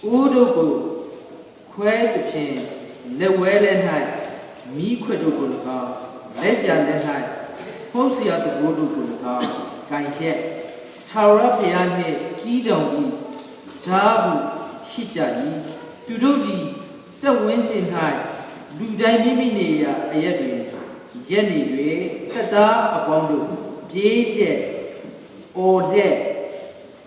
오도고 과에드핀 레웰렌하이 미쾌도고가 레자렌하이 홈스야도 오도고가 간케 차라피안의 기정이 자부 희자이 두로디 떠wen진하이 루다이미미네야 아야드 예니외 따다 아방도 비제 오레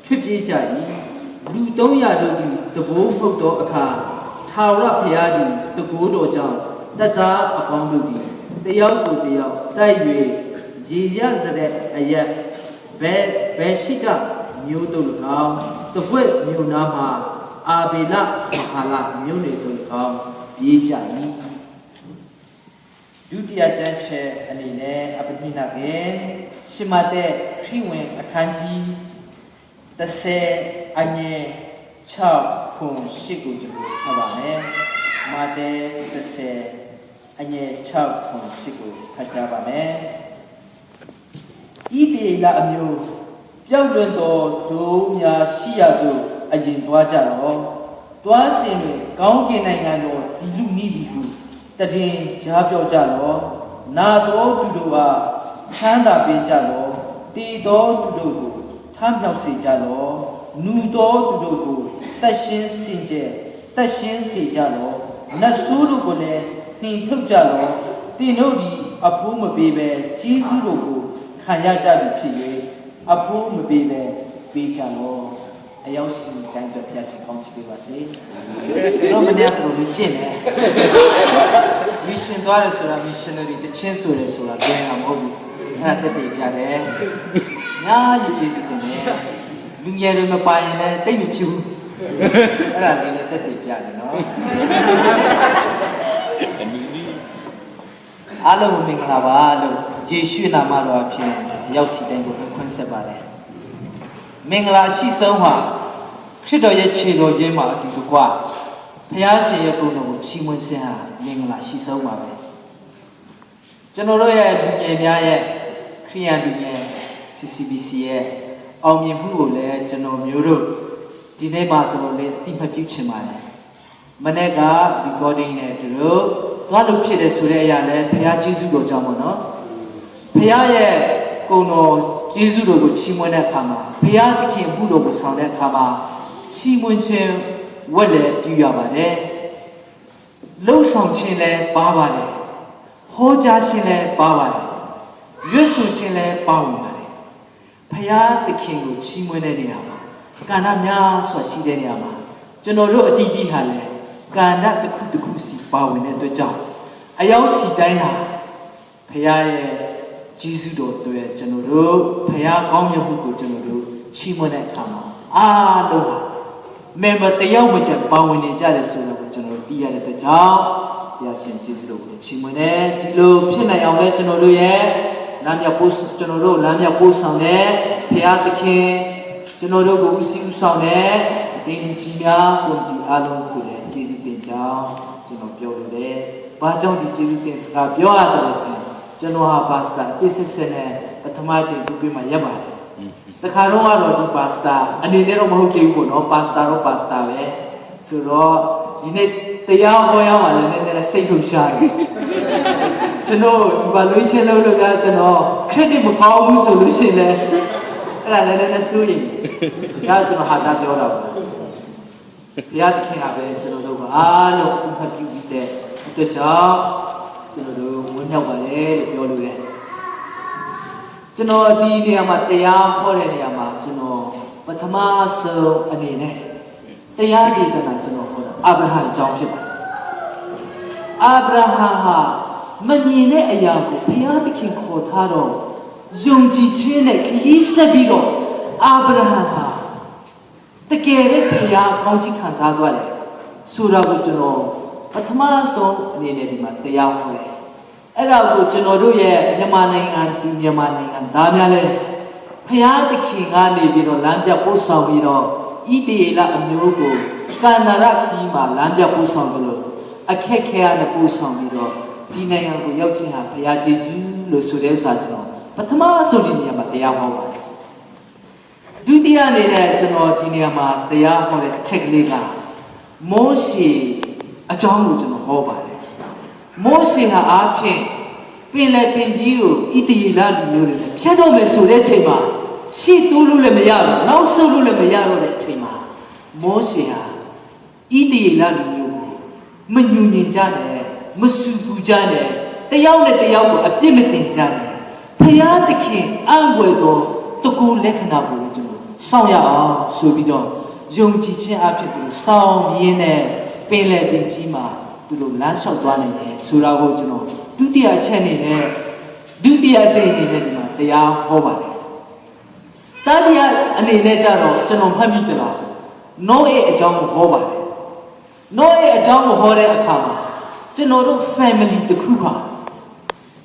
튀비자이 루동야도디 더보복도 아카 차라피아디 더고도장 따다 아방도디 대야고대야 따이외 예야즈레 아야 베시다 묘도가 더괴 묘나마 아베라 마할라 묘네도가 예자이 두티야 잔체 아니네 아베니나게 시마데 크리웬 아칸지 तसे अन्य छह खून शिकु जुबु हवाने माते तसे अन्य छह खून शिकु हजाबाने इधे ला अम्यू प्याउलन दो या शिया दो अजिन द्वाजा लो द्वासे में गांव के नाइंगान दो दिलु नीबिहु तदिन जाप्योजा लो ना दो दुदुआ छांदा बेजा लो ती दो दुदु 참평시 자로 누도 두두고 따신 시자로 나수루고네 닌ထုတ်자로 띠노디 아포မပေးပဲ 지수로고 칸야자비ဖြစ်၍아포မပေးပဲ ပေးကြလို့အရောက်ရှိတိုင်းတော့ဖျက်ရှင်ကောင်းချပေးပါစေတော့မနေ့ကတော့ကျင့်တယ်မစ်ရှင်သွားတယ်ဆိုတာ missionary တချင်းဆိုတယ်ဆိုတာပြောတာမဟုတ်ဘူးအဲ့ဒါတက်တည်ပြတယ်ညာရည်ကျေးဇူးတင်တယ်လူငယ်တွေမပိုင်ရင်လည်းတိတ်မဖြူအဲ့ဒါလေးလည်းတက်တည်ပြတယ်နော်အားလုံးမင်္ဂလာပါလို့ယေရှုနာမတော်အဖြစ်ရောက်စီတိုင်းကိုခွင့်ဆက်ပါတယ်မင်္ဂလာရှိဆုံးဟာခရစ်တော်ရဲ့ခြေတော်ရင်းမှာအတူတကွဘုရားရှင်ရဲ့ဂုဏ်တော်ကိုချီးမွမ်းခြင်းဟာမင်္ဂလာရှိဆုံးပါပဲကျွန်တော်တို့ရဲ့လူငယ်များရဲ့ခရိယန်လူငယ် CCBC ရဲ့အောင်မြင်မှုကိုလည်းကျွန်တော်မျိုးတို့ဒီနေ့မှတော်တော်လေးအတိမပြုချင်ပါတယ်မနေ့က recording နဲ့တို့ဘာလို့ဖြစ်တယ်ဆိုတဲ့အရာလဲဘုရားကျေးဇူးတော်ကြောင့်ပေါ့နော်ဘုရားရဲ့ဂုဏ်တော်ကျေးဇူးတော်ကိုချီးမွမ်းတဲ့အခါမှာဘုရားသခင်မှုတော်ကိုဆောင်တဲ့အခါမှာချီးမွမ်းခြင်းဝတ်လည်းပြုရပါတယ်လှုပ်ဆောင်ခြင်းလည်းပါပါတယ်ဟောကြားခြင်းလည်းပါပါတယ်ရွတ်ဆိုခြင်းလည်းပါဝင်ပါတယ်ဘုရားသခင်ကိုချီးမွမ်းတဲ့နေရာမှာကဏ္ဍများစွာရှိတဲ့နေရာမှာကျွန်တော်တို့အတီးတီးဟာလည်းကဏ္ဍတစ်ခုတစ်ခုစီပါဝင်တဲ့အတွက်ကြောင့်အရောက်စီတိုင်းဟာဘုရားရဲ့ကျေးဇူးတော်တွေကျွန်တော်တို့ဘုရားကောင်းမြတ်မှုကိုကျွန်တော်တို့ချီးမွမ်းတဲ့အခါမှာအားလုံးဟာ member တယောက်မှကျပါဝင်နေကြတယ်ဆိုတော့ကျွန်တော်တို့သိရတဲ့အတွက်ကြောင့်ဘုရားရှင်ကျေးဇူးတော်ကိုချီးမွမ်းတယ်ဒီလိုဖြစ်နိုင်အောင်လဲကျွန်တော်တို့ရဲ့လမ်းမြပို့ကျွန်တော်တို့လမ်းမြပို့ဆောင်တဲ့ဘုရားသခင်ကျွန်တော်တို့ကိုဦးစီးဦးဆောင်တဲ့ဒီကြီးများကိုဒီအားလုံးကိုလည်းကျေးဇူးတင်ကြောင်းကျွန်တော်ပြောလို့တယ်။ဘာကြောင့်ဒီကျေးဇူးတင်စကားပြောရတယ်လဲဆိုရင်ကျွန်တော်ဟာပါစတာတစ်ဆက်နဲ့ပထမချိန်ပြုပြီးမှရပ်ပါတယ်။တခါတော့ကတော့ဒီပါစတာအနေနဲ့တော့မဟုတ်သေးဘူးပေါ့နော်ပါစတာတော့ပါစတာပဲဆိုတော့ဒီနေ့တရားဟောရမှာလည်းနည်းနည်းစိတ်လှုပ်ရှားတယ်။ကျွန်တော် evaluation လုပ်လို့ကကျွန်တော် credit မကောင်းဘူးဆိုလို့ရှိရင်လည်းအဲ့ဒါလည်းနည်းနည်းစိုးရိမ်။ဒါကျွန်တော်ဟာတာပြောတာပါ။ဘုရားသခင်ကပဲကျွန်တော်တို့ကအားလုံးအမှတ်ပြုပြီးတဲ့အတွက်ကြောင့်ကျွန်တော်တို့ဝန်းမြောက်ပါတယ်လို့ပြောလို့ရတယ်။ကျွန်တော်ဒီနေရာမှာတရားဟောတဲ့နေရာမှာကျွန်တော်ပထမဆုံးအနေနဲ့တရားဒေသနာကျွန်တော်ဟောတာအာဗြဟံအကြောင်းဖြစ်ပါတယ်။အာဗြဟံဟာမမြင်တဲ့အရာကိုဘုရားသခင်ခေါ်ထားတော့ယုံကြည်ခြင်းနဲ့ခရီးဆက်ပြီးတော့အာဗြဟံဟာတကယ်ပဲဘုရားကောင်းချီးခံစားသွားတယ်ဆိုတော့ကျွန်တော်ပထမဆုံးအနေနဲ့ဒီမှာတရားဟောတယ်အဲ့ဒါကိုကျွန်တော်တို့ရဲ့မြန်မာနိုင်ငံဒီမြန်မာနိုင်ငံသားများလဲဘုရားသခင်ကနေပြီးတော့လမ်းပြပို့ဆောင်ပြီးတော့ဣတိယေလအမျိုးကိုကန္နာရခီးမှာလမ်းပြပို့ဆောင်တယ်လို့အခက်ခဲရနဲ့ပို့ဆောင်ပြီးတော့ဒီနိုင်ငံကိုရောက်ခြင်းဟာဘုရားကျေးဇူးလို့ဆိုတဲ့ဥစ္စာကျွန်တော်ပထမဆုံးဒီနေရာမှာတရားဟောပါတယ်ဒုတိယအနေနဲ့ကျွန်တော်ဒီနေရာမှာတရားဟောတဲ့အချက်ကလေးက မောရှေအကြောင်းကိုကျွန်တော်ဟောပါတယ်မောရှေဟာအားဖြင့်ပင်လယ်ပင်ကြီးကိုဣသရေလလူမျိုးတွေဖြတ်တော့မယ်ဆိုတဲ့အချိန်မှာရှေ့တိုးလို့လည်းမရတော့နောက်ဆုတ်လို့လည်းမရတော့တဲ့အချိန်မှာမောရှေဟာဣသရေလလူမျိုးကိုမညူညင်ကြနဲ့မဆူပူကြနဲ့တယောက်နဲ့တယောက်ကိုအပြစ်မတင်ကြနဲ့ဖယားသခင်အံ့ဖွယ်သောတကူလက္ခဏာကိုကျွန်တော်စောင့်ရအောင်ဆိုပြီးတော့ယုံကြည်ခြင်းအဖြစ်သူတို့စောင့်ရင်းနဲ့ပင်လယ်ပင်ကြီးမှာသူတို့လမ်းလျှောက်သွားနိုင်တယ်ဆိုတာကိုကျွန်တော်ဒုတိယအချက်အနေနဲ့ဒုတိယအချက်အနေနဲ့ဒီမှာတရားဟောပါတယ်တတိယအနေနဲ့ကျတော့ကျွန်တော်မှတ်မိတယ်လားနောရဲ့အကြောင်းကိုဟောပါတယ်နောရဲ့အကြောင်းကိုဟောတဲ့အခါမှာကျွန်တော်တို့ family တစ်ခုပါ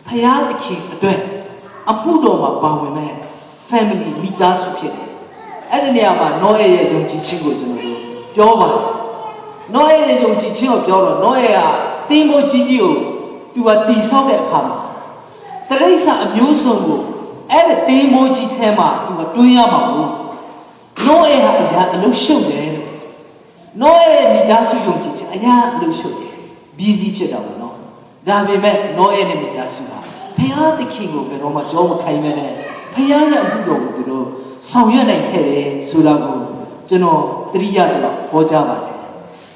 ဖယားသခင်အတွက်အမှုတော်မှာပါဝင်မဲ့ family မိသားစုဖြစ်တယ်အဲ့ဒီနေရာမှာနောရဲ့ယုံကြည်ခြင်းကိုကျွန်တော်တို့ပြောပါတယ်နောရဲ့ယုံကြည်ခြင်းကိုပြောတော့နောရဲ့ကတင်းမိုးကြီးကြီးကိုသူကတီဆောက်တဲ့အခါမှာတရိစ္ဆာန်အမျိုးစုံကိုအဲ့ဒီတင်းမိုးကြီးထဲမှာသူကတွင်းရမှာဘူးနောရဲ့ဟာအရာအလုံးရှုပ်တယ်နောရဲ့မိသားစုယုံကြည်ခြင်းအရာအလုံးရှုပ်တယ် busy ဖြစ်တာပေါ့နော်ဒါပေမဲ့နောရဲ့မိသားစုဟာဘုရားသခင်ကိုဘယ်တော့မှကြောမခိုင်းမဲနဲ့ဘုရားရဲ့အမှုတော်ကိုသူတို့ဆောင်ရွက်နိုင်ခဲ့တယ်ဆိုတာကိုကျွန်တော်သတိရတယ်ဟောကြားပါတယ်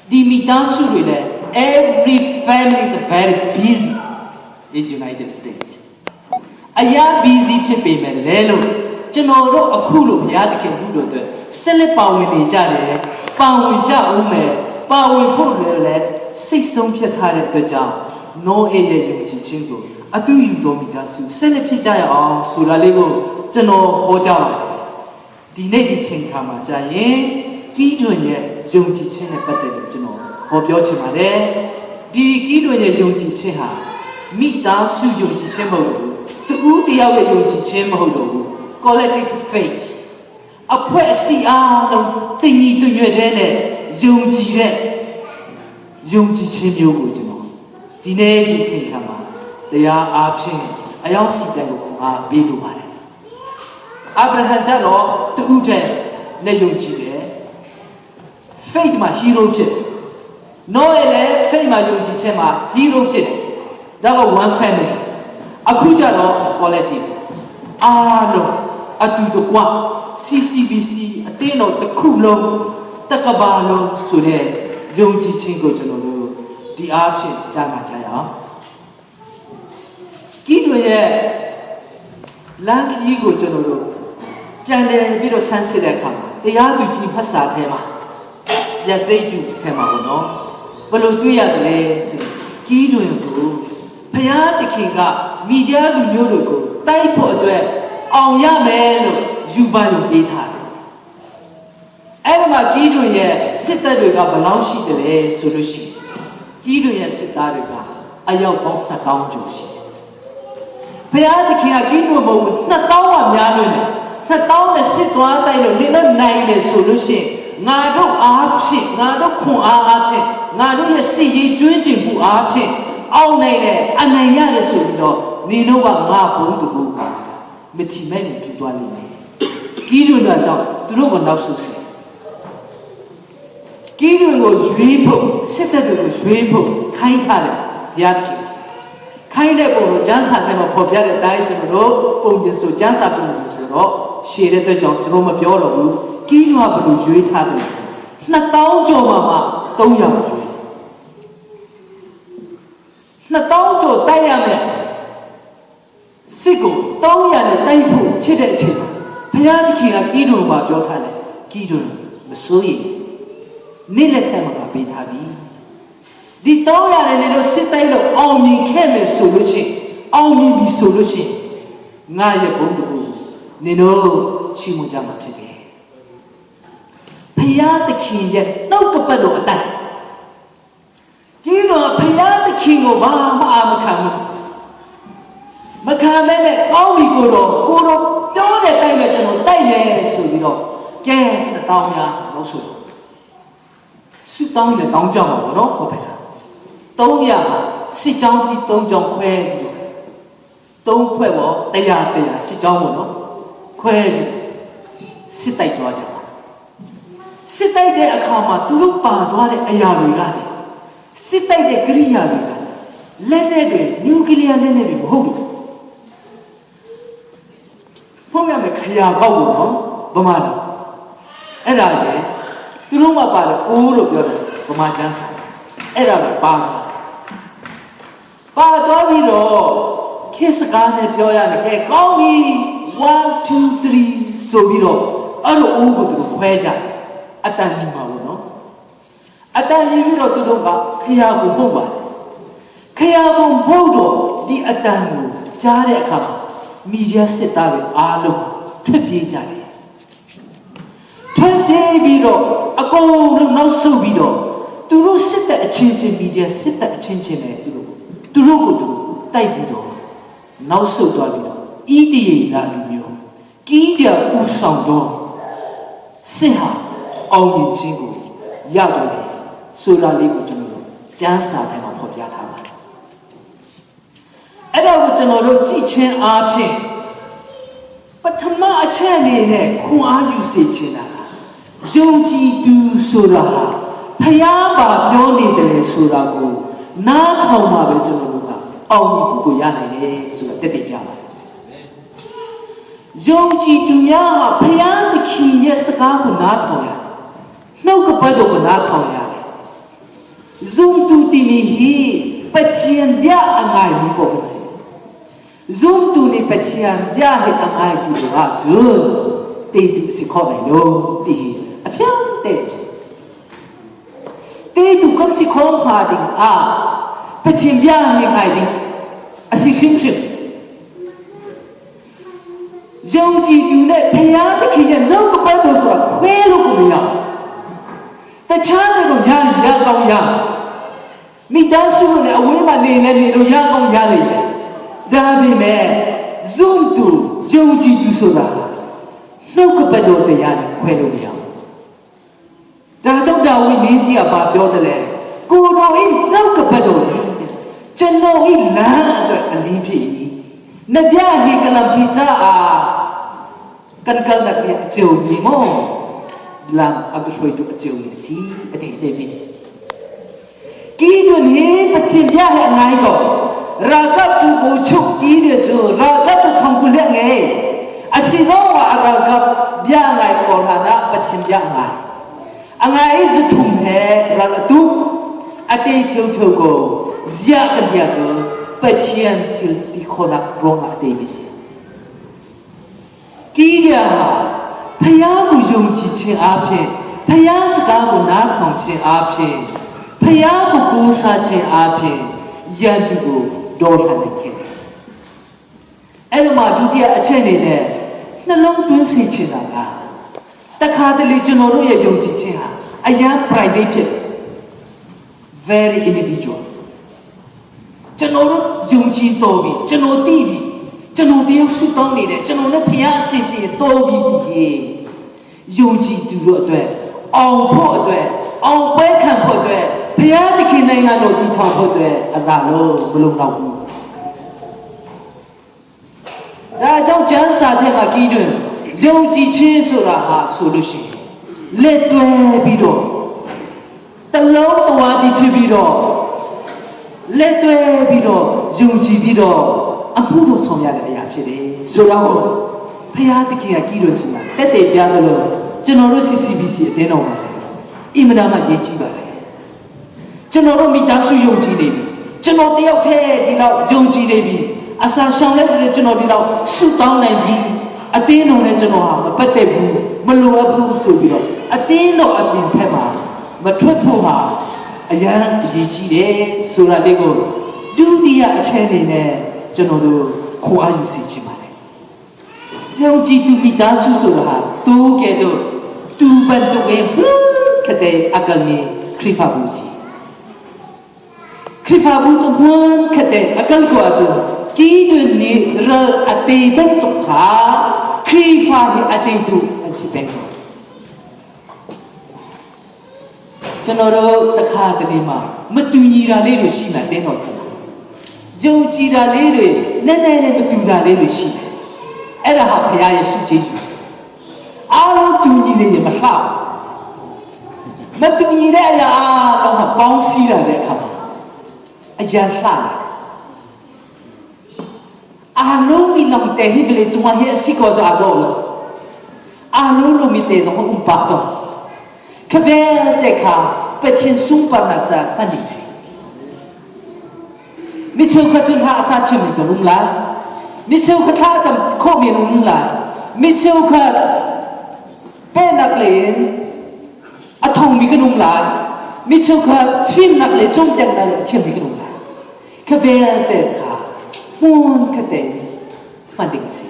ဒီမိသားစုတွေလည်း every family is very busy in United States အရာ busy ဖြစ်ပေမဲ့လည်းလို့ကျွန်တော်တို့အခုလိုဘုရားသခင်မှုတော်အတွက်ဆက်လက်ပါဝင်နေကြတယ်ပါဝင်ကြဦးမယ်ပါဝင်ဖို့လည်းစိတ်ဆုံးဖြတ်ထားတဲ့အတွက်ကြောင့် no ရဲ့ယုံကြည်ခြင်းကိုအတူယူတော်မိသားစုဆက်လက်ဖြစ်ကြရအောင်ဆိုတာလေးကိုကျွန်တော်ဟောကြားပါတယ်ဒီနေ့ဒီချိန်ခါမှာကြာရင်ကီးတွင်ရဲ့ယုံကြည်ခြင်းနဲ့ပတ်သက်လို့ကျွန်တော်ဟောပြောချင်ပါတယ်ဒီကီးတွင်ရဲ့ယုံကြည်ခြင်းဟာမိသားစုယုံကြည်ခြင်းမဟုတ်ဘူးတူဦးတယောက်ရဲ့ယုံကြည်ခြင်းမဟုတ်တော့ဘူး collective faith အဖွဲ့အစည်းအားလုံးတင်ညီတွင်ရွယ်တဲ့နဲ့ယုံကြည်တဲ့ယုံကြည်ခြင်းမျိုးကိုကျွန်တော်ဒီနေ့ဒီချိန်ခါမှာတရားအားဖြင့်အယောက်စီတန်ကိုအားပေးလိုပါတယ်အာဗြဟံကျတော့တူဦးတဲ့နဲ့ယုံကြည်တယ် faith မှာ hero ဖြစ်တယ်နောရဲ့လည်း faith မှာယုံကြည်ခြင်းမှာ hero ဖြစ်တယ်ဒါက one family အခုကျတော့ collective အားလုံးအတူတကွ CCBC အတင်းတော်တစ်ခုလုံးတက္ကဘာလုံးဆိုတဲ့ယုံကြည်ခြင်းကိုကျွန်တော်တို့ဒီအားဖြင့်ကြားမှာကြရအောင်ကီးတွေရဲ့လမ်းကြီးကိုကျွန်တော်တို့ပြန်လည်ပြီးတော့ဆန်းစစ်တဲ့အခါမှာတရားသူကြီးဖတ်စာထဲမှာပြည့်စိတ်ကျူထဲမှာပေါ့နော်ဘယ်လိုတွေ့ရတယ်လဲဆိုကီးတွေကိုဘုရားသခင်ကမိသားလူမျိုးတွေကိုတိုက်ဖို့အတွက်အောင်ရမယ်လို့ယူပါလို့ပေးထားတယ်အဲ့ဒီမှာကီးတွေရဲ့စစ်တပ်တွေကဘယ်လောက်ရှိတယ်လဲဆိုလို့ရှိရင်ကီးတွေရဲ့စစ်သားတွေကအယောက်ပေါင်း2000ကျော်ရှိတယ်ဘုရားသခင်ကကီးတွေမဟုတ်ဘူး2000ကများလို့လေ2000နဲ့စစ်သွားတိုက်လို့နေတော့နိုင်တယ်ဆိုလို့ရှိရင်ငါတို့အားဖြင့်ငါတို့ခွန်အားဖြင့်ငါတို့ရဲ့စစ်ရေးကျွမ်းကျင်မှုအားဖြင့်အောင်နိုင်တယ်အနိုင်ရတယ်ဆိုပြီးတော့နေတော့ကငါဘုံတူဘူးမတိမဲ့ပြသွားလိမ့်မယ်ကီးတွေတော့ကြောင့်သူတို့ကနောက်ဆုတ်စေကီးတွေကိုရွေးဖို့စစ်တပ်တွေကိုရွေးဖို့ခိုင်းထားတယ်ဘုရားသခင်ခိုင်းတဲ့ပုံကိုကျမ်းစာထဲမှာဖော်ပြတဲ့အတိုင်းကျွန်တော်တို့ပုံကျင်ဆိုကျမ်းစာပုံဆိုတော့ရှည်တဲ့အတွက်ကြောင့်ကျွန်တော်မပြောတော့ဘူးကီးတွေကဘယ်လိုရွေးထားတယ်ဆို2000ကျော်မှာ300ရွေး2000ကျော်တိုက်ရမယ်စစ်ကို300နဲ့တိုက်ဖို့ဖြစ်တဲ့အချိန်မှာဘုရားသခင်ကကီးတို့မှာပြောထားတယ်ကီးတို့မစိုးရိမ်နေ့လက်ထက်မှာပေးထားပြီဒီ300နဲ့နေလို့စစ်တိုက်လို့အောင်မြင်ခဲ့မယ်ဆိုလို့ရှိရင်အောင်မြင်ပြီဆိုလို့ရှိရင်ငါရဲ့ဘုံတူနေတော့ချီးမွမ်းကြမှာဖြစ်တယ်ဘုရားသခင်ရဲ့နှုတ်ကပတ်တော်အတိုင်းဒီတော့ဘုရားသခင်ကိုဘာမှအာမခံဘူးမခံမဲ့နဲ့ကောင်းပြီကိုတော့ပြောတဲ့တိုင်းပဲကျွန်တော်တိုက်မယ်ဆိုပြီးတော့ကဲ1000များလို့ဆိုစုတောင်းရင်တောင်းကြမှာပေါ့နော်ဟုတ်ပါ့300ဟာစစ်ကြောင်းကြီး3ကြောင်းခွဲပြီး3ခွဲပေါ့100စစ်ကြောင်းပေါ့နော်ခွဲပြီးစစ်တိုက်သွားကြပါ စစ်တိုက်တဲ့အခါမှာသူတို့ပါသွားတဲ့အရာတွေကလေစစ်တိုက်တဲ့ကိရိယာတွေကလက်နဲ့တွေနျူကလ িয়ার လက်နဲ့တွေမဟုတ်ဘူးဖုံးရမယ်ခရာကောက်ဘူးနော်ဗမာလားအဲ့ဒါလေသူတို့မှပါလေအိုးလို့ပြောတယ်ဗမာကျမ်းစာအဲ့ဒါလည်းပါသွားပြီးတော့ခေတ်စကားနဲ့ပြောရမယ်ကဲကောင်းပြီ1 2 3ဆိုပြီးတော့အဲ့လိုအိုးကိုသူတို့ခွဲကြတယ်အတန်ကြီးမှာပေါ့နော်အတန်ကြီးပြီးတော့သူတို့ကခရာကိုပုတ်ပါတယ်ခရာကိုပုတ်တော့ဒီအတန်ကိုကြားတဲ့အခါမှာမိရစစ်သားတွေအားလုံးထွက်ပြေးကြတယ်ထွက်ပြေးပြီးတော့အကုန်လုံးနောက်ဆုတ်ပြီးတော့သူတို့စစ်တပ်အချင်းချင်းမိရစစ်တပ်အချင်းချင်းနဲ့သူတို့ကိုတိုက်ပြီးတော့နောက်ဆုတ်သွားပြီးတော့ဣတိယေနာလူမျိုးကီးကြဦးဆောင်တော့စစ်ဟာအောင်မြင်ခြင်းကိုရတော့တယ်ဆိုတာလေးကိုကျွန်တော်တို့ကျမ်းစာထဲမှာဖော်ပြထားပါတယ်အဲ့ဒါကိုကျွန်တော်တို့ကြည့်ချင်းအားဖြင့်ပထမအချက်အနေနဲ့ခွန်အားယူစေချင်တာယုံကြည်သူဆိုတာဟာဖယားပါပြောနေတယ်ဆိုတာကိုနားထောင်မှပဲကျွန်တော်တို့ကအောင်မြင်ဖို့ကိုရနိုင်တယ်ဆိုတာတက်တည်ပြပါတယ်ယုံကြည်သူများဟာဖယားသခင်ရဲ့စကားကိုနားထောင်ရတယ်နှုတ်ကပတ်တော်ကိုနားထောင်ရတယ်ဇုံတူတီမီဟီပချင်ပြအငိုင်ဒီပေါ်ကစီဇုံတူနေပချင်ပြဟိအငိုင်ဒီပေါ်ကဇုတေတူစီခေါ်တယ်လို့တီအဖျက်တဲ့ချေတေတူကစီခေါ်ပါတင်အာပချင်ပြဟိငိုင်ဒီအစီရှင်းရှင်းယုံကြည်သူနဲ့ဘုရားသခင်ရဲ့နှုတ်ကပတ်တော်ဆိုတာခွဲလို့ကိုမရတခြားတွေကိုရကောင်းရမိသားစုနဲ့အဝေးမှာနေလို့ရကောင်းရလိမ့်မယ်ဒါပေမဲ့ဇုံတူယုံကြည်သူဆိုတာနှုတ်ကပတ်တော်တရားနဲ့ခွဲလို့မရဒါကြောင့်ဒါဝိမင်းကြီးကပြောတယ်လေကိုတော်ဤနှုတ်ကပတ်တော်ကြီးကျွန်တော်ဤလမ်းအတွက်အလင်းဖြစ်၏နဗျာဟေကလပိဇာအာကန်ကန်နက်အကျုံဒီမောလမ်းအကဆွေတူအကျုံစီအတေတေပြီကီဒွန်ဟေပချင်ပြဟဲ့နိုင်ကိုရာကတ်သူဘူချုပ်ကီးတဲ့သူရာကတ်သူခံကူလက်ငယ်အစီသောဝါရာကတ်ပြနိုင်ပေါ်လာတာပချင်ပြငါအငါအိစထုံဟဲရာတူအတေချုံထုံကိုဇာကပြတ်ပချင်ချီတီခေါ်လာဘရောအတေမီစီကီးရဖယားကိုယုံကြည်ခြင်းအပြင်ဖယားစကားကိုနားထောင်ခြင်းအပြင်ဖယားကိုကိုးစားခြင်းအပြင်ယန္တုကိုဒေါ်ထားနိုင်ခြင်းအဲ့လိုမှဒုတိယအချက်အနေနဲ့နှလုံးသွင်းစေချင်တာကတခါတလေကျွန်တော်တို့ရဲ့ယုံကြည်ခြင်းဟာအရန် private ဖြစ် very individual ကျွန်တော်တို့ယုံကြည်တော်ပြီကျွန်တော်သိပြီကျွန်တော်တယောက်ဆုတောင်းနေတယ်ကျွန်တော်နဲ့ဘုရားအစဉ်တည်းတော်ပြီဒီယုံကြည်သူတို့အတွက်အောင်ဖို့အတွက်အောင်ပွဲခံဖို့အတွက်ဘုရားသခင်နိုင်ငံတော်တည်ထောင်ဖို့အတွက်အစားလို့မလုံလောက်ဘူးဒါကြောင့်ကျမ်းစာထဲမှာကြည်တွင်ယုံကြည်ခြင်းဆိုတာဟာဆိုလို့ရှိရင်လက်တွဲပြီးတော့တလုံးတဝါဒီဖြစ်ပြီးတော့လက်တွဲပြီးတော့ယုံကြည်ပြီးတော့အမှုတော်ဆောင်ရတဲ့အရာဖြစ်တယ်ဆိုတော့ဖခင်တခင်ကကြည်လို့ရှိမှာတက်တယ်ပြတယ်လို့ကျွန်တော်တို့ CCBC အတင်းတော်မှာအင်မတန်မှရေးကြည့်ပါလေကျွန်တော်တို့မိသားစုယုံကြည်နေပြီကျွန်တော်တယောက်တည်းဒီလောက်ယုံကြည်နေပြီအစာရှောင်လဲကျွန်တော်ဒီလောက်ဆုတောင်းနိုင်ပြီအတင်းတော်နဲ့ကျွန်တော်ဟာမပတ်သက်ဘူးမလိုအပ်ဘူးဆိုပြီးတော့အတင်းတော်အပြင်ဖက်မှာမထွက်ဖို့ဟာအရန်အရေးကြီးတယ်ဆိုတာလေးကိုဒုတိယအချက်အနေနဲ့ကျွန်တော်တို့ခေါ်အားယူစေချင်ပါတယ်။ယုံကြည်သူမိသားစုဆိုတာတူကဲ့သို့တူပန်တူရဲ့ခတဲ့အကလီခရစ်ဖာဘူးစီခရစ်ဖာဘူးတို့ဘွန်ခတဲ့အကလ်ကွာဆိုကီဒနီရအတေဘတ်တုခါခရစ်ဖာရဲ့အတေတူအစီပန်ကျွန်တော်တို့တခါတလေမှာမတူညီတာလေးတွေရှိမှတင်းတော်တယ်ယုံကြည်တာလေးတွေနည်းနည်းနဲ့မတူတာလေးတွေရှိတယ်အဲ့ဒါဟာဘုရားရဲ့ဆုကျေးဇူးအားလုံးတူညီနေရင်မလှ မတူညီတဲ့အရာတော့ပေါင်းစည်းရတဲ့အခါမှာအရန်လှတယ်အာလုံးဒီလုံးတဲ့ဟိဘလေကျမရဲ့အစီကောကြတော့လို့အာလုံးလိုမီတဲ့ဆုံးဥပတော့ခဘဲတဲ့ခါပချင်းစုံပါနာကြဖန်ဒီစီမိချုခတ်ဟာအစားချင်းမလို့လားမိချုခတ်ထားကြခေါ်မြင်လို့လားမိချုခတ်ပဲနကလေးအထုံမိကနုံလားမိချုခတ်ဖိနကလေးကျုံပြန်တယ်ချင်းမိကနုံလားခဘဲတဲ့ခါမွန်ခတဲ့ဖန်ဒီစီ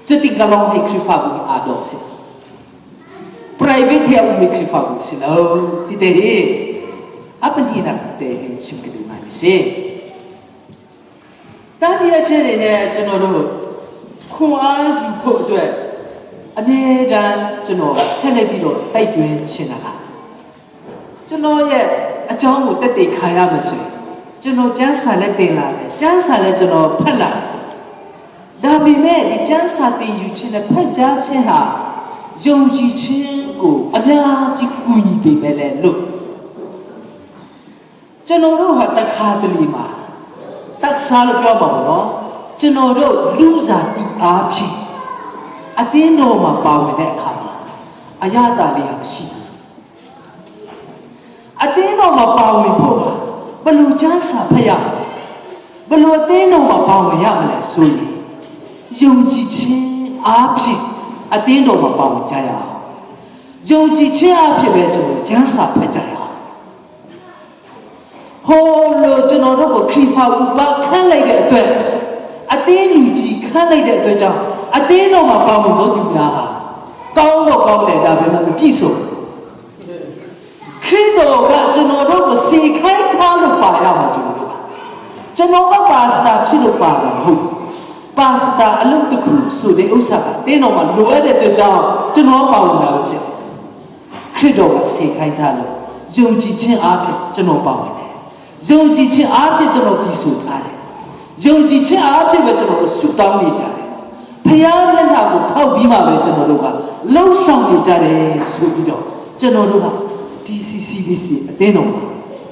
จะติดกระลองให้คริฟาบุอาดอกสิ private ให้อุมิคริฟาบุสินะที่เตะอัปนีนักเตะชิมกันดูมาสิตอนที่อาเช่นเนี่ยจะนอนรู้คงอาอยู่พอด้วยอันนี้ดันจะนอนเส้นเล็บโดดไต่จุนเช่นนะคะจะนอนเนี่ยอาจารย์หมดแต่ติดขายามาสิจะนอนจ้างสายเล็กเต็งละจ้างสายเล็กจะนอนพันละဒါပေမဲ့ဒီကျမ်းစာတင်ယူခြင်းနဲ့ဖတ်ကြားခြင်းဟာယုံကြည်ခြင်းကိုအများကြီးကူညီပေးမယ်လေလို့ကျွန်တော်တို့ဟာတခါတလေမှာတက်စားလို့ပြောပါဘောနော်ကျွန်တော်တို့လူစားတီအားဖြင့်အတင်းတော်မှာပါဝင်တဲ့အခါမှာအရသာလေးမရှိဘူးအတင်းတော်မှာပါဝင်ဖို့ဘယ်လိုကျမ်းစာဖတ်ရမလဲဘယ်လိုအတင်းတော်မှာပါဝင်ရမလဲဆိုရင်ယုံကြည်ခြင်းအားဖြင့်အတင်းတော်မှာပါဝင်ကြရအောင်ယုံကြည်ခြင်းအားဖြင့်ပဲကျွန်တော်ကျမ်းစာဖတ်ကြရအောင်ဟောလို့ကျွန်တော်တို့ကိုခရီးဖာဥပခန့်လိုက်တဲ့အတွက်အတင်းလူကြီးခန့်လိုက်တဲ့အတွက်ကြောင့်အတင်းတော်မှာပါဝင်တော်သူများဟာကောင်းတော့ကောင်းတယ်ဒါပေမဲ့မပြည့်စုံခရစ်တော်ကကျွန်တော်တို့ကိုစေခိုင်းထားလို့ပါရမှာကျွန်တော်ကပါစတာဖြစ်လို့ပါတာဟုတ်ပါစတာအလုပ်တစ်ခုဆိုတဲ့ဥစ္စာကတင်းတော်မှာလိုအပ်တဲ့အတွက်ကြောင့်ကျွန်တော်ပါဝင်တာဖြစ်ခရစ်တော်ကစေခိုင်းထားလို့ယုံကြည်ခြင်းအားဖြင့်ကျွန်တော်ပါဝင်တယ်ယုံကြည်ခြင်းအားဖြင့်ကျွန်တော်ပြီးဆိုထားတယ်ယုံကြည်ခြင်းအားဖြင့်ပဲကျွန်တော်တို့ဆုတောင်းနေကြတယ်ဖခင်မျက်နှာကိုထောက်ပြီးမှပဲကျွန်တော်တို့ကလှုပ်ဆောင်နေကြတယ်ဆိုပြီးတော့ကျွန်တော်တို့က DCCBC အတင်းတော်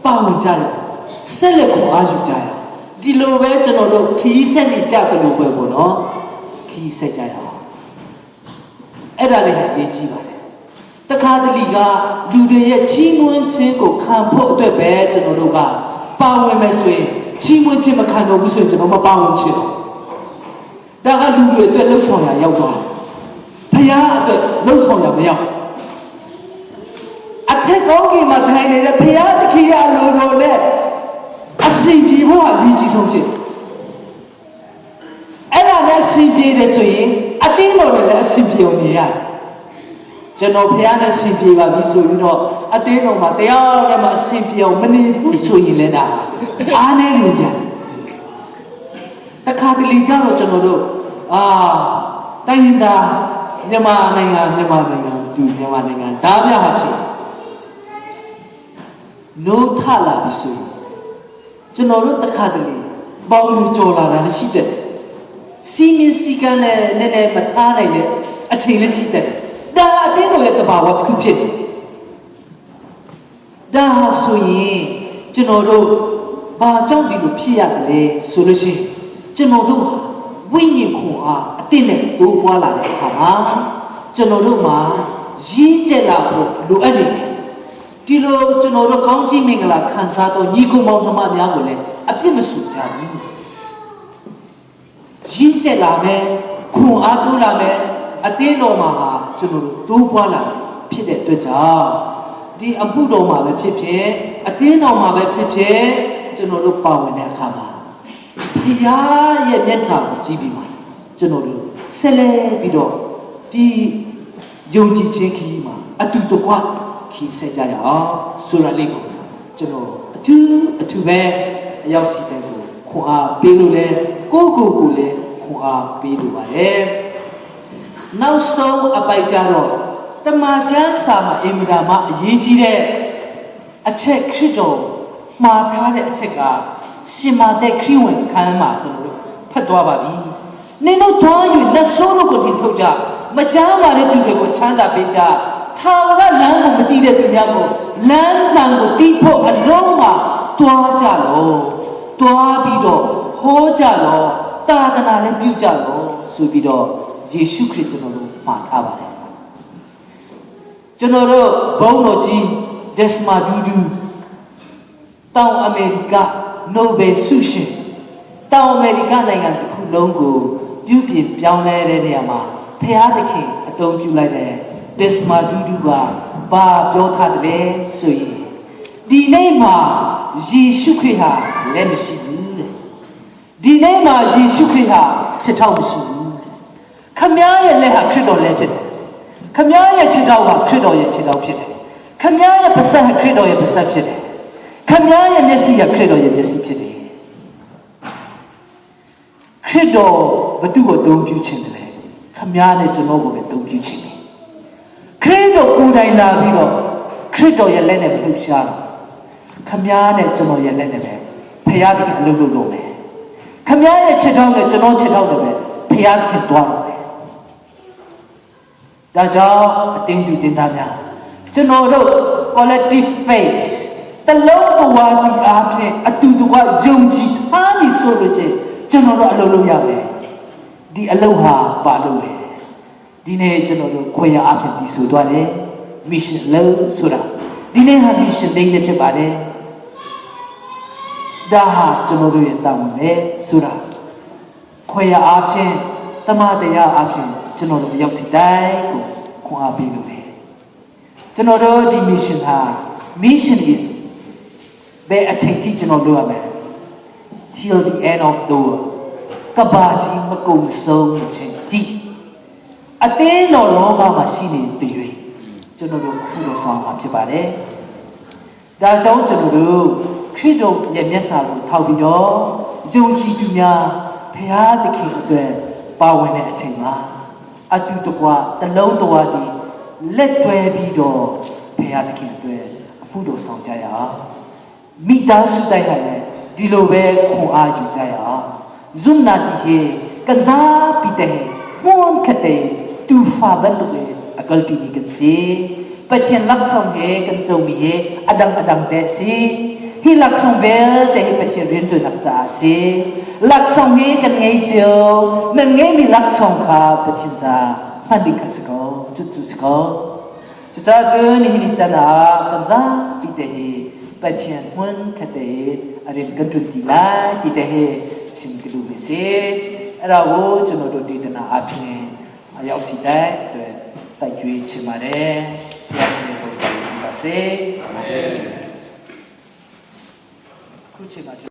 ပါဝင်ကြတယ်ဆက်လက်ကိုအားယူကြတယ်ဒီလိုပဲကျွန်တော်တို့ခီးဆက်နေကြတယ်လို့ပဲပေါ့နော်ခီးဆက်ကြရအောင်အဲ့ဒါလေးကရေးကြည့်ပါတယ်တခါတလေကလူတွေရဲ့ချီးမွမ်းခြင်းကိုခံဖို့အတွက်ပဲကျွန်တော်တို့ကပါဝင်မယ်ဆိုရင်ချီးမွမ်းခြင်းမခံတော့ဘူးဆိုရင်ကျွန်တော်မပါဝင်ချင်တော့ဒါကလူတွေအတွက်လှုပ်ဆောင်ရရောက်သွားဖခင်အတွက်လှုပ်ဆောင်ရမရောက်အထက်ကောင်းကင်မှာထိုင်နေတဲ့ဖခင်တခင်ရလူတော်နဲ့အစီပြေဖို့ဟာရည်ကြီးဆုံးဖြစ်အဲ့ဒါနဲ့အစီပြေတယ်ဆိုရင်အတင်းတော်နဲ့လည်းအစီပြေအောင်နေရတယ်ကျွန်တော်ဖះနဲ့အစီပြေပါပြီဆိုပြီးတော့အတင်းတော်မှာတရားနဲ့မှအစီပြေအောင်မနေဘူးဆိုရင်လည်းဒါအားနေလို့ပြန်တခါတလေကျတော့ကျွန်တော်တို့တိုင်းဒါမြန်မာနိုင်ငံသူမြန်မာနိုင်ငံဒါပြဟာရှိနိုးထလာပြီဆိုရင်ကျွန်တော်တို့တခါတလေပေါင်းလို့ကြော်လာတာရှိတယ်စီမင်းစီကန်းနဲ့နည်းနည်းမထားနိုင်တဲ့အချိန်လေးရှိတယ်ဒါအတင်းတော်ရဲ့တဘာဝတစ်ခုဖြစ်တယ်ဒါဆိုရင်ကျွန်တော်တို့ဘာကြောင့်ဒီလိုဖြစ်ရတယ်လဲဆိုလို့ရှိရင်ကျွန်တော်တို့ဝိညာဉ်ခွန်အားအတင်းနဲ့တိုးပွားလာတဲ့အခါမှာကျွန်တော်တို့မှာရင်းကျက်လာဖို့လိုအပ်နေတယ်ဒီလိုကျွန်တော်တို့ကောင်းချီးမင်္ဂလာခံစားတော့ညီကောင်မောင်နှမများကိုလည်းအပြစ်မဆူကြဘူးရင်းကျက်လာမယ်ခွန်အားတိုးလာမယ်အတင်းတော်မှာဟာကျွန်တော်တို့တိုးပွားလာဖြစ်တဲ့အတွက်ကြောင့်ဒီအမှုတော်မှာပဲဖြစ်ဖြစ်အတင်းတော်မှာပဲဖြစ်ဖြစ်ကျွန်တော်တို့ပါဝင်တဲ့အခါမှာဘုရားရဲ့မျက်နှာကိုကြည့်ပြီးမှကျွန်တော်တို့ဆက်လက်ပြီးတော့ဒီယုံကြည်ခြင်းခီးမှာအတူတကွခီးဆက်ကြရအောင်ဆိုတာလေးကိုကျွန်တော်အထူးပဲအရောက်စီတဲ့ကိုခွန်အားပေးလို့လဲကိုလည်းခွန်အားပေးလို့ပါတယ်နောက်ဆုံးအပိုက်ကြတော့တမန်ကျမ်းစာမှာအင်မတန်မှအရေးကြီးတဲ့အချက်ခရစ်တော်မှားထားတဲ့အချက်ကရှင်မာတဲ့ခရစ်ဝင်ခန်းမှာကျွန်တော်တို့ဖတ်သွားပါပြီနင်တို့သွား၍လက်ဆိုးတို့ကိုတင်ထုတ်ကြမကြားပါတဲ့သူတွေကိုချမ်းသာပေးကြ 타오라 란고 못이래 두냐고 란만고 띠포 알롱마 도와자로 도와비도 호자로 따다나를 뷰자로 수비도 예수 그리스도로 마타바래 저너로 보노지 데스마 두두 땅 아메리카 노벨 수신 땅 아메리카နိုင်ငံတစ်ခုလုံးကိုပြုပြင်ပြောင်းလဲတဲ့နေရာမှာဖျားသခင်အသုံးပြုလိုက်တဲ့ Desma Dudu ကဘာပြောထားတယ်လဲဆိုရင်ဒီနေ့မှာယေရှုခရစ်ဟာလက်မရှိဘူးတဲ့ဒီနေ့မှာယေရှုခရစ်ဟာခြေထောက်မရှိဘူးခမည်းရဲ့လက်ဟာခရစ်တော်လက်ဖြစ်တယ်ခမည်းရဲ့ခြေထောက်ဟာခရစ်တော်ရဲ့ခြေထောက်ဖြစ်တယ်ခမည်းရဲ့ပါးစပ်ဟာခရစ်တော်ရဲ့ပါးစပ်ဖြစ်တယ်ခမည်းရဲ့မျက်စိဟာခရစ်တော်ရဲ့မျက်စိဖြစ်တယ်ခရစ်တော်ဘသူ့ကိုအသုံးပြုခြင်းတယ်ခမည်းနဲ့ကျွန်တော်ကိုပဲအသုံးပြုခြင်းတယ်ခရစ်တော်ကိုယ်တိုင်လာပြီးတော့ခရစ်တော်ရဲ့လက်နဲ့ပြုရှားတယ်ခမည်းနဲ့ကျွန်တော်ရဲ့လက်နဲ့ပဲဖျားသခင်အလုပ်လုပ်လို့မယ်ခမည်းရဲ့ခြေထောက်နဲ့ကျွန်တော်ခြေထောက်နဲ့ပဲဖျားသခင်တွားတော့မယ်ဒါကြောင့်အတင်းပြုတင်သားများကျွန်တော်တို့ collective faith တလုံးတဝါဒီအားဖြင့်အတူတကွယုံကြည်အားပြီးဆိုလို့ရှိရင်ကျွန်တော်တို့အလုပ်လုပ်ရမယ်ဒီအလုပ်ဟာပါလို့လေဒီနေ့ကျွန်တော်တို့ခွေရအားဖြင့်ဒီဆိုသွားတယ် mission လို့ဆိုတာဒီနေ့ဟာ mission လေးလည်းဖြစ်ပါတယ်ဒါဟာကျွန်တော်တို့ရဲ့တာဝန်ပဲဆိုတာခွေရအားဖြင့်တမန်တရားအားဖြင့်ကျွန်တော်တို့ရောက်စီတိုင်းကိုခွန်အားပေးလို့လေကျွန်တော်တို့ဒီ mission ဟာ mission is ဘယ်အချိန်ထိကျွန်တော်လုပ်ရမလဲ till the end of the world ကဘာကြီးမကုံဆုံးခြင်းကြည့်အသေးတော်လောကမှာရှိနေတဲ့တွေ့ကျွန်တော်တို့အခုတော့ဆောင်မှာဖြစ်ပါတယ်ဒါကြောင့်ကျွန်တော်တို့ခရစ်တော်ရဲ့မျက်နှာကိုထောက်ပြီးတော့ယုံကြည်သူများဘုရားသခင်အတွက်ပါဝင်တဲ့အချိန်မှာအတူတကွတလုံးတဝါဒီလက်တွဲပြီးတော့ဘုရားသခင်အတွက်အဖို့တော်ဆောင်ကြရအောင်မိသားစုတိုင်းကလည်းဒီလိုပဲခွန်အားယူကြရအောင်ဇွန်နာတီဟေကစားပြီးတဲ့မွန်ခတဲ့တူဖာဘတ်တို့အကလတီနီကစီပချင်လက်ဆောင်ဟေကန်စုံမီဟေအဒမ်တဲ့စီဟီလက်ဆောင်ဘဲတဲ့ပချင်ရင်တို့လက်စာစီလက်ဆောင်ဟေကန်ငယ်ကျော်နငယ်မီလက်ဆောင်ခါပချင်စာဖန်ဒီခစကောကျွတ်စကောကျွတ်ကျွန်းဟီနီချနာကန်စားပြီးတဲ့ပချင်မွန်ခတဲ့အရင်ကန်တူတီလာတီတဲ့ရှင်ကလူပဲစေအဲ့ဒါကိုကျွန်တော်တို့ဒေသနာအပြင်အရောက်စီတဲ့အတွက်တိုက်ကြွေးချင်ပါတယ်ဘုရားရှင်ကိုတောင်းပန်ပါစေအာမင်ခုချိန်မှာ